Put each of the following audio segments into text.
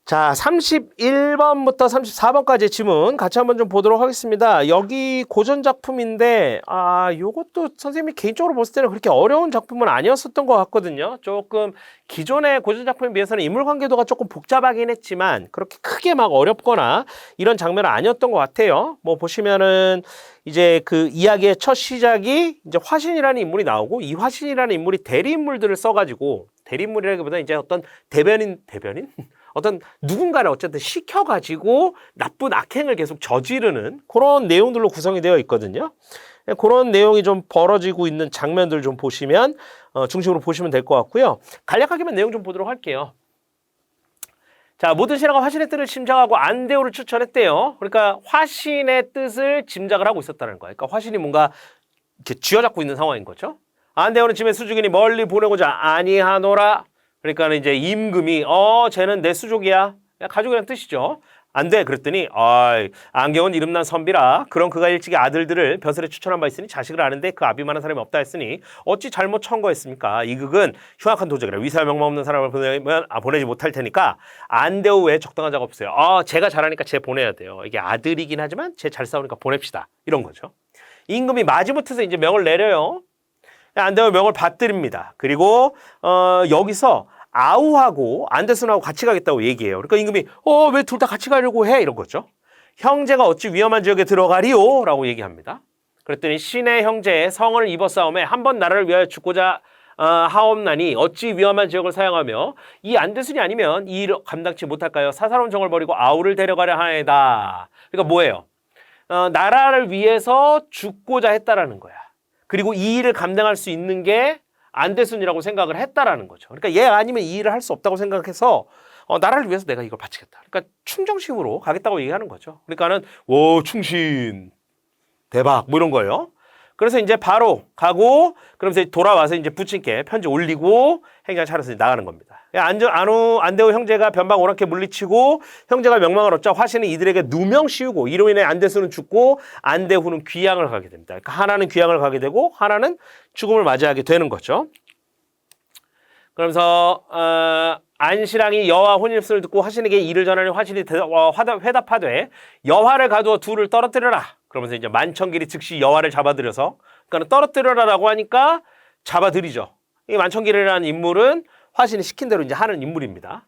자, 31번부터 34번까지 지문 같이 한번 좀 보도록 하겠습니다. 여기 고전 작품인데, 요것도 선생님이 개인적으로 봤을 때는 그렇게 어려운 작품은 아니었었던 것 같거든요. 조금 기존의 고전 작품에 비해서는 인물 관계도가 조금 복잡하긴 했지만, 그렇게 크게 막 어렵거나 이런 장면은 아니었던 것 같아요. 뭐 보시면은, 이제 그 이야기의 첫 시작이 이제 화신이라는 인물이 나오고, 이 화신이라는 인물이 대리 인물들을 써가지고, 대리 인물이라기보다 이제 어떤 대변인? 어떤 누군가를 어쨌든 시켜가지고 나쁜 악행을 계속 저지르는 그런 내용들로 구성이 되어 있거든요. 그런 내용이 좀 벌어지고 있는 장면들 좀 보시면 중심으로 보시면 될 것 같고요. 간략하게만 내용 좀 보도록 할게요. 자, 모든 신하가 화신의 뜻을 짐작하고 안대호를 추천했대요. 그러니까 화신의 뜻을 짐작을 하고 있었다는 거예요. 그러니까 화신이 뭔가 이렇게 쥐어잡고 있는 상황인 거죠. 안대호는 짐의 수족이니 멀리 보내고자 아니하노라. 그러니까 이제 임금이 쟤는 내 수족이야. 가족이라는 뜻이죠. 안 돼. 그랬더니 안경은 이름난 선비라. 그런 그가 일찍이 아들들을 벼슬에 추천한 바 있으니 자식을 아는데 그 아비만한 사람이 없다 했으니 어찌 잘못 청거했습니까? 이 극은 흉악한 도적이라 위사와 명망 없는 사람을 보내면 보내지 못할 테니까 안대호 외에 적당한 자가 없어요. 제가 잘하니까 쟤 보내야 돼요. 이게 아들이긴 하지만 쟤 잘 싸우니까 보냅시다. 이런 거죠. 임금이 마지못해서 이제 명을 내려요. 안대호 명을 받드립니다. 그리고 여기서 아우하고 안대순하고 같이 가겠다고 얘기해요. 그러니까 임금이 왜 둘 다 같이 가려고 해? 이런 거죠. 형제가 어찌 위험한 지역에 들어가리오? 라고 얘기합니다. 그랬더니 신의 형제의 성을 입어싸움에 한 번 나라를 위하여 죽고자 하옵나니 어찌 위험한 지역을 사용하며 이 안대순이 아니면 이 일을 감당치 못할까요? 사사로운 정을 버리고 아우를 데려가려 하에다. 그러니까 뭐예요? 나라를 위해서 죽고자 했다라는 거야. 그리고 이 일을 감당할 수 있는 게 안대순이라고 생각을 했다라는 거죠. 그러니까 얘 아니면 이 일을 할 수 없다고 생각해서 나라를 위해서 내가 이걸 바치겠다. 그러니까 충정심으로 가겠다고 얘기하는 거죠. 그러니까는 충신 대박 뭐 이런 거예요. 그래서 이제 바로 가고 그러면서 돌아와서 이제 부친께 편지 올리고 행장 차려서 나가는 겁니다. 안대호 형제가 변방 오랗게 물리치고 형제가 명망을 얻자 화신은 이들에게 누명 씌우고 이로 인해 안대순은 죽고 안대후는 귀양을 가게 됩니다. 그러니까 하나는 귀양을 가게 되고 하나는 죽음을 맞이하게 되는 거죠. 그러면서 안신랑이 여와 혼인입술을 듣고 화신에게 이를 전하니 화신이 회답하되 여화를 가두어 둘을 떨어뜨려라. 그러면서 이제 만천길이 즉시 여화를 잡아들여서 그러니까 떨어뜨려라라고 하니까 잡아들이죠. 이 만천길이라는 인물은 화신이 시킨 대로 이제 하는 인물입니다.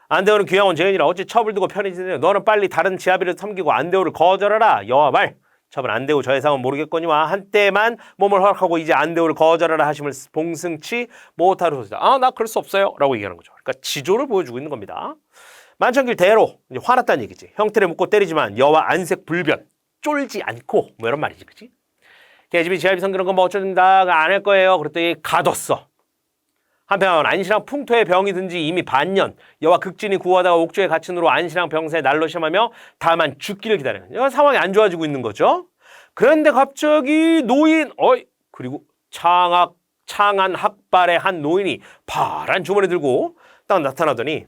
안대호는 귀양원 재현이라 어찌 첩을 두고 편히 지내냐. 너는 빨리 다른 지아비를 섬기고 안대호를 거절하라. 여와 말. 첩은 안대호 저 해상은 모르겠거니와 한때만 몸을 허락하고 이제 안대호를 거절하라 하심을 봉승치 못하리로다. 나 그럴 수 없어요. 라고 얘기하는 거죠. 그러니까 지조를 보여주고 있는 겁니다. 만천길 대로 이제 화났다는 얘기지. 형태를 묶고 때리지만 여와 안색 불변. 쫄지 않고 뭐 이런 말이지. 그치? 계집이 지아비 섬기는 건 뭐 어쩌든다 안 할 거예요. 그랬더니 가뒀어. 한편 안신랑 풍토의 병이 든지 이미 반년 여와 극진히 구하다가 옥주에 갇힌 후로 안신랑 병세에 날로 심하며 다만 죽기를 기다리는 이런 상황이 안 좋아지고 있는 거죠. 그런데 갑자기 노인 그리고 창한 학발의 한 노인이 파란 주머니 들고 딱 나타나더니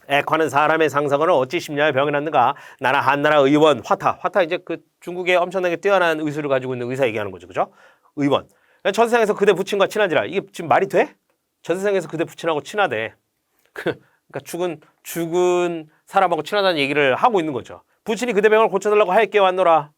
액화는 사람의 상상을 어찌 심려야 병이 났는가. 나라 한나라 의원 화타 이제 그 중국에 엄청나게 뛰어난 의술을 가지고 있는 의사 얘기하는 거죠. 그죠? 의원. 전세상에서 그대 부친과 친하지라. 이게 지금 말이 돼? 전세상에서 그대 부친하고 친하대. 그러니까 죽은 사람하고 친하다는 얘기를 하고 있는 거죠. 부친이 그대 병을 고쳐달라고 하였기에 왔노라.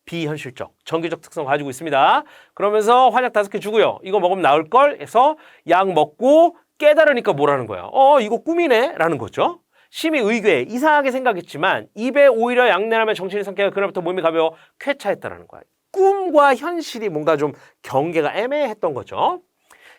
비현실적, 정기적 특성 가지고 있습니다. 그러면서 환약 5개 주고요. 이거 먹으면 나을걸 해서 약 먹고 깨달으니까 뭐라는 거야. 이거 꿈이네? 라는 거죠. 심히 의궤, 이상하게 생각했지만 입에 오히려 양내라면 정신이 성격이 그날부터 몸이 가벼워 쾌차했다라는 거야. 꿈과 현실이 뭔가 좀 경계가 애매했던 거죠.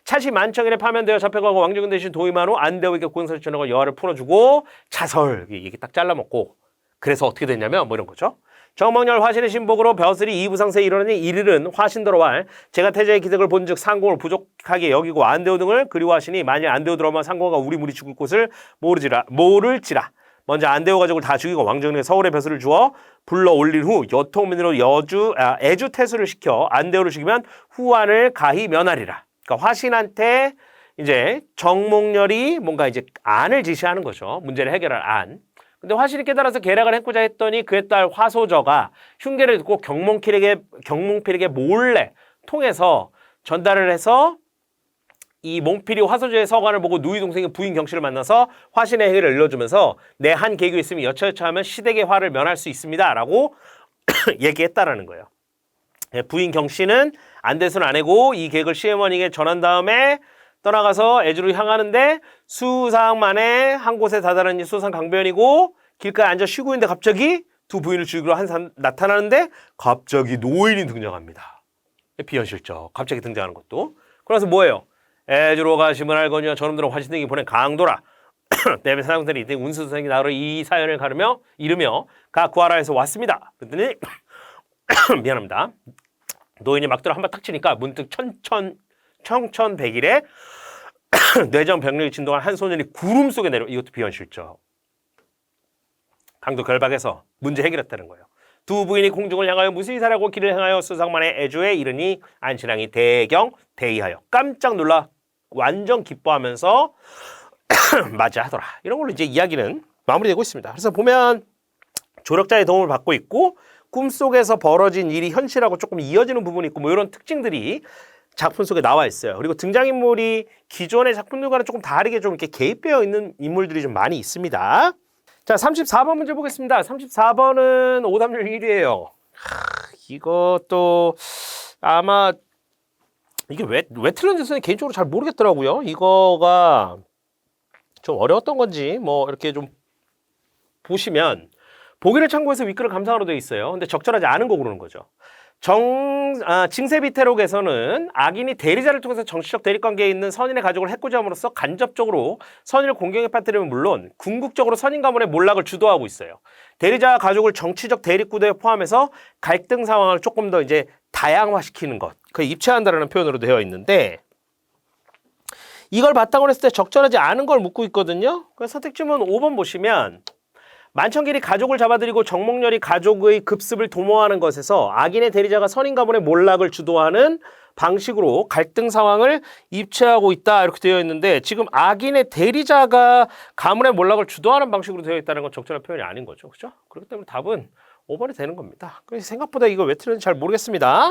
차시 만청일에 파면되어 잡혀가고 왕정은 대신 도임한 후 안대호에게 고행사를 전하고 여화를 풀어주고 자설 얘기 딱 잘라먹고 그래서 어떻게 됐냐면 뭐 이런 거죠. 정몽열 화신의 신복으로 벼슬이 이부상세에 이르니 이르는 화신들어왈 제가 태자의 기득을 본즉 상공을 부족하게 여기고 안대호 등을 그리워하시니 만일 안대호 들어오면 상공과 우리 물이 죽을 곳을 모를지라 먼저 안대호 가족을 다 죽이고 왕정에게 서울의 벼슬을 주어 불러 올린 후 여통민으로 애주 태수를 시켜 안대호를 죽이면 후안을 가히 면하리라. 그러니까 화신한테 이제 정몽열이 뭔가 이제 안을 지시하는 거죠. 문제를 해결할 안. 근데 화신이 깨달아서 계략을 해고자 했더니 그의 딸 화소저가 흉계를 듣고 경몽필에게 몰래 통해서 전달을 해서 이 몽필이 화소주의 서관을 보고 누이 동생의 부인 경씨를 만나서 화신의 행위를 일러주면서 내 한 계교 있으면 여차여차하면 시댁의 화를 면할 수 있습니다 라고 얘기했다라는 거예요. 부인 경씨는 안대순 아내고 이 계획을 시어머니에게 전한 다음에 떠나가서 애주로 향하는데 수상 만에 한 곳에 다다르니 수상 강변이고 길가에 앉아 쉬고 있는데 갑자기 두 부인을 죽이러 한 사람 나타나는데 갑자기 노인이 등장합니다. 비현실적 갑자기 등장하는 것도. 그래서 뭐예요? 애주로 가심을 알거니와 저놈들은 화신등이 보낸 강도라. 내배 사장들이 이때 운수선생이 나로 이 사연을 이르며 가 구하라에서 왔습니다. 그랬더니 미안합니다. 노인이 막대로 한 번 탁 치니까 문득 청천백일에 뇌정병력이 진동한 한 소년이 구름 속에 내려. 이것도 비현실적. 강도 결박해서 문제 해결했다는 거예요. 두 부인이 공중을 향하여 무수히 살하고 길을 향하여 수상만의 애주에 이르니 안신랑이 대의하여 깜짝 놀라 완전 기뻐하면서 맞이하더라. 이런 걸로 이제 이야기는 마무리되고 있습니다. 그래서 보면 조력자의 도움을 받고 있고 꿈속에서 벌어진 일이 현실하고 조금 이어지는 부분이 있고 뭐 이런 특징들이 작품 속에 나와 있어요. 그리고 등장인물이 기존의 작품들과는 조금 다르게 좀 이렇게 개입되어 있는 인물들이 좀 많이 있습니다. 자, 34번 문제 보겠습니다. 34번은 오답률 1위예요. 이것도 아마 이게 왜 틀렸는지는 개인적으로 잘 모르겠더라고요. 이거가 좀 어려웠던 건지 뭐 이렇게 좀 보시면 보기를 참고해서 윗글을 감상하로 되어 있어요. 근데 적절하지 않은 거 고르는 거죠. 징세비태록에서는 악인이 대리자를 통해서 정치적 대립관계에 있는 선인의 가족을 해코지 함으로써 간접적으로 선인을 공경에 빠뜨리면 물론 궁극적으로 선인 가문의 몰락을 주도하고 있어요. 대리자와 가족을 정치적 대립구도에 포함해서 갈등 상황을 조금 더 이제 다양화시키는 것, 그 입체한다라는 표현으로 되어 있는데 이걸 바탕으로 했을 때 적절하지 않은 걸 묻고 있거든요. 그래서 선택지문 5번 보시면 만천길이 가족을 잡아들이고 정몽열이 가족의 급습을 도모하는 것에서 악인의 대리자가 선인 가문의 몰락을 주도하는 방식으로 갈등 상황을 입체하고 있다 이렇게 되어 있는데 지금 악인의 대리자가 가문의 몰락을 주도하는 방식으로 되어 있다는 건 적절한 표현이 아닌 거죠. 그렇죠? 그렇기 때문에 답은 5번이 되는 겁니다. 생각보다 이거 왜 틀렸는지 잘 모르겠습니다.